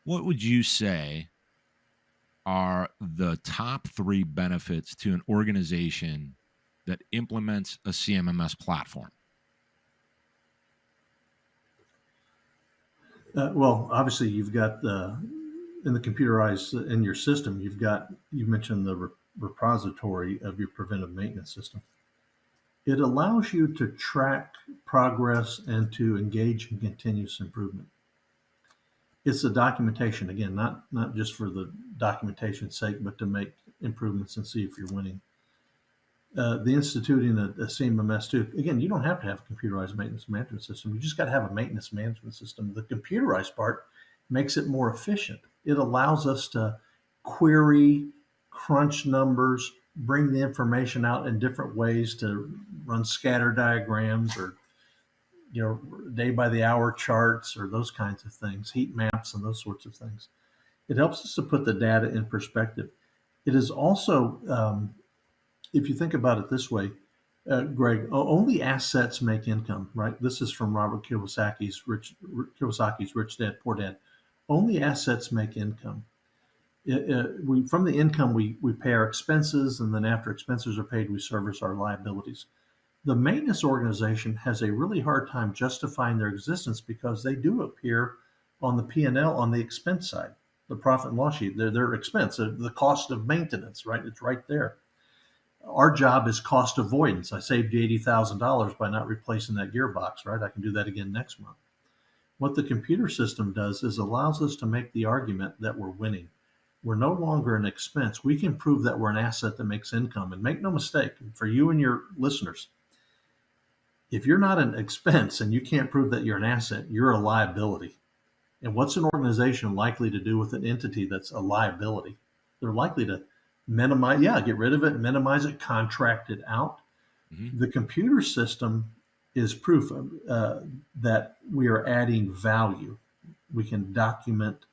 What would you say are the top three benefits to an organization that implements a CMMS platform? Well, obviously, you've got in the computerized in your system, you mentioned the repository of your preventive maintenance system. It allows you to track progress and to engage in continuous improvement. It's the documentation again, not just for the documentation's sake, but to make improvements and see if you're winning. The instituting a CMMS too. Again, you don't have to have a computerized maintenance management system. You just got to have a maintenance management system. The computerized part makes it more efficient. It allows us to query, crunch numbers, bring the information out in different ways to run scatter diagrams or day by the hour charts or those kinds of things, heat maps and those sorts of things. It helps us to put the data in perspective. It is also if you think about it this way, Greg, only assets make income, right? This is from Robert Kiyosaki's Rich Dad, Poor Dad. Only assets make income. From the income, we pay our expenses, and then after expenses are paid, we service our liabilities. The maintenance organization has a really hard time justifying their existence because they do appear on the P&L on the expense side, the profit and loss sheet. They're expense, the cost of maintenance, right? It's right there. Our job is cost avoidance. I saved you $80,000 by not replacing that gearbox, right? I can do that again next month. What the computer system does is allows us to make the argument that we're winning. We're no longer an expense. We can prove that we're an asset that makes income. And make no mistake, for you and your listeners, if you're not an expense and you can't prove that you're an asset, you're a liability. And what's an organization likely to do with an entity that's a liability? They're likely to get rid of it, minimize it, contract it out. Mm-hmm. The computer system is proof that we are adding value. We can document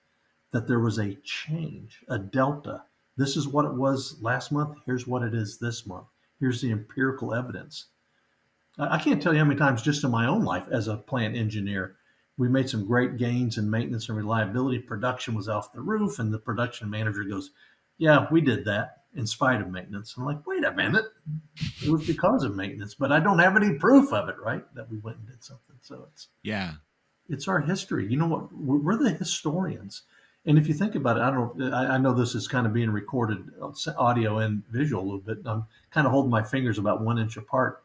that there was a change, a delta. This is what it was last month. Here's what it is this month. Here's the empirical evidence. I can't tell you how many times just in my own life as a plant engineer, we made some great gains in maintenance and reliability. Production was off the roof, and the production manager goes, "Yeah, we did that in spite of maintenance." I'm like, "Wait a minute. It was because of maintenance, but I don't have any proof of it, right? That we went and did something." So it's our history. You know what? We're the historians. And if you think about it, I know this is kind of being recorded audio and visual a little bit. I'm kind of holding my fingers about 1 inch apart.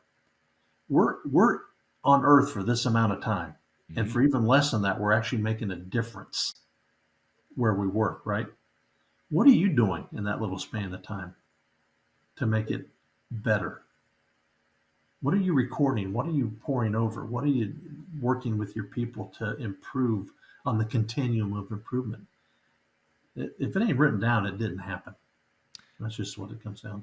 We're on Earth for this amount of time. Mm-hmm. And for even less than that, we're actually making a difference where we work, right? What are you doing in that little span of time to make it better? What are you recording? What are you pouring over? What are you working with your people to improve on the continuum of improvement? If it ain't written down, it didn't happen. That's just what it comes down to.